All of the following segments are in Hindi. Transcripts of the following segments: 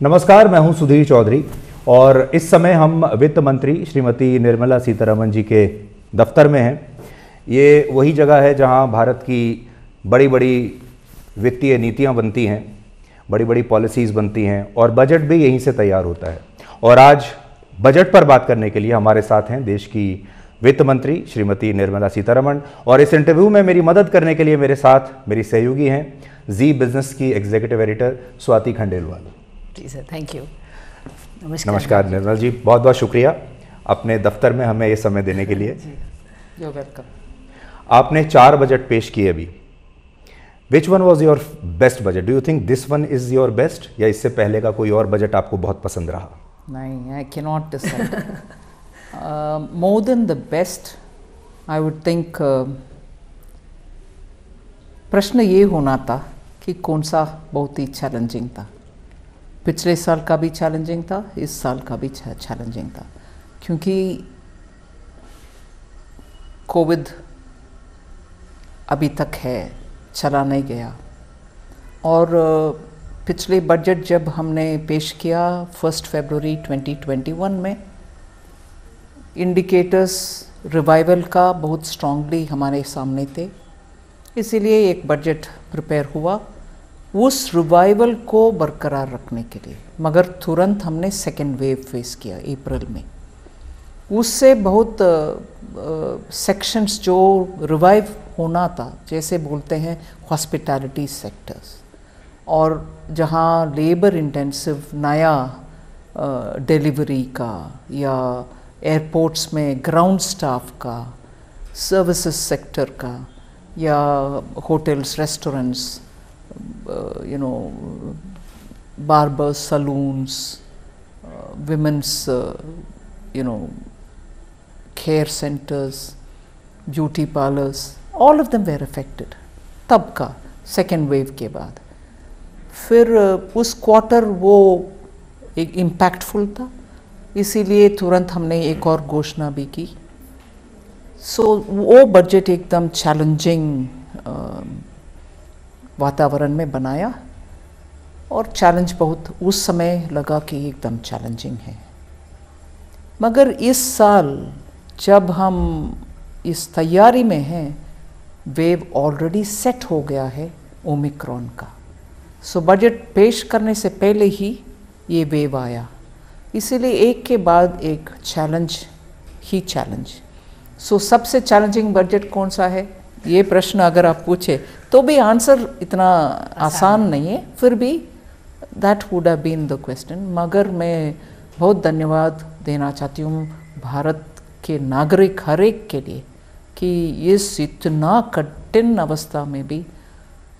नमस्कार, मैं हूं सुधीर चौधरी और इस समय हम वित्त मंत्री श्रीमती निर्मला सीतारमण जी के दफ्तर में हैं। ये वही जगह है जहां भारत की बड़ी बड़ी वित्तीय नीतियां बनती हैं, बड़ी बड़ी पॉलिसीज़ बनती हैं और बजट भी यहीं से तैयार होता है। और आज बजट पर बात करने के लिए हमारे साथ हैं देश की वित्त मंत्री श्रीमती निर्मला सीतारमण। और इस इंटरव्यू में मेरी मदद करने के लिए मेरे साथ मेरी सहयोगी हैं जी बिजनेस की एग्जीक्यूटिव एडिटर स्वाति खंडेलवाल। जी सर, थैंक यू। नमस्कार निर्मला जी, बहुत बहुत शुक्रिया अपने दफ्तर में हमें ये समय देने के लिए। You welcome. आपने 4 बजट पेश किए अभी। Which one was your best budget? Do you think this one is your best, या इससे पहले का कोई और बजट आपको बहुत पसंद रहा? नहीं, I can not decide. More than the best I would think प्रश्न ये होना था कि कौन सा बहुत ही चैलेंजिंग था। पिछले साल का भी चैलेंजिंग था, इस साल का भी चैलेंजिंग था, क्योंकि कोविड अभी तक है, चला नहीं गया। और पिछले बजट जब हमने पेश किया 1 फरवरी 2021 में, इंडिकेटर्स रिवाइवल का बहुत स्ट्रांगली हमारे सामने थे, इसीलिए एक बजट प्रिपेयर हुआ उस रिवाइवल को बरकरार रखने के लिए। मगर तुरंत हमने सेकेंड वेव फेस किया अप्रैल में। उससे बहुत सेक्शंस जो रिवाइव होना था, जैसे बोलते हैं हॉस्पिटैलिटी सेक्टर्स, और जहाँ लेबर इंटेंसिव नया डिलीवरी का या एयरपोर्ट्स में ग्राउंड स्टाफ का, सर्विसेज सेक्टर का, या hotels, restaurants, barbers, saloons, women's, care centers, beauty parlors, all of them were affected तब का सेकेंड वेव के बाद। फिर उस क्वार्टर वो एक इम्पैक्टफुल था, इसीलिए तुरंत हमने एक और घोषणा भी की। सो वो बजट एकदम चैलेंजिंग वातावरण में बनाया, और चैलेंज बहुत उस समय लगा कि एकदम चैलेंजिंग है। मगर इस साल जब हम इस तैयारी में हैं, वेव ऑलरेडी सेट हो गया है ओमिक्रॉन का। सो बजट पेश करने से पहले ही ये वेव आया, इसीलिए एक के बाद एक चैलेंज ही चैलेंज। सो सबसे चैलेंजिंग बजट कौन सा है, ये प्रश्न अगर आप पूछे तो भी आंसर इतना आसान नहीं है, फिर भी that would have been the question. मगर मैं बहुत धन्यवाद देना चाहती हूँ भारत के नागरिक हर एक के लिए कि इस इतना कठिन अवस्था में भी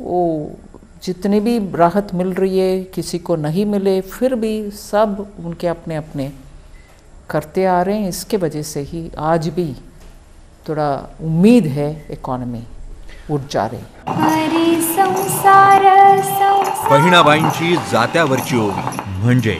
वो जितनी भी राहत मिल रही है, किसी को नहीं मिले, फिर भी सब उनके अपने अपने करते आ रहे हैं। इसके वजह से ही आज भी थोड़ा उम्मीद है इकॉनॉमी उठ जा रही। बहिणाबाईंची जात्यावरची ओवी म्हणजे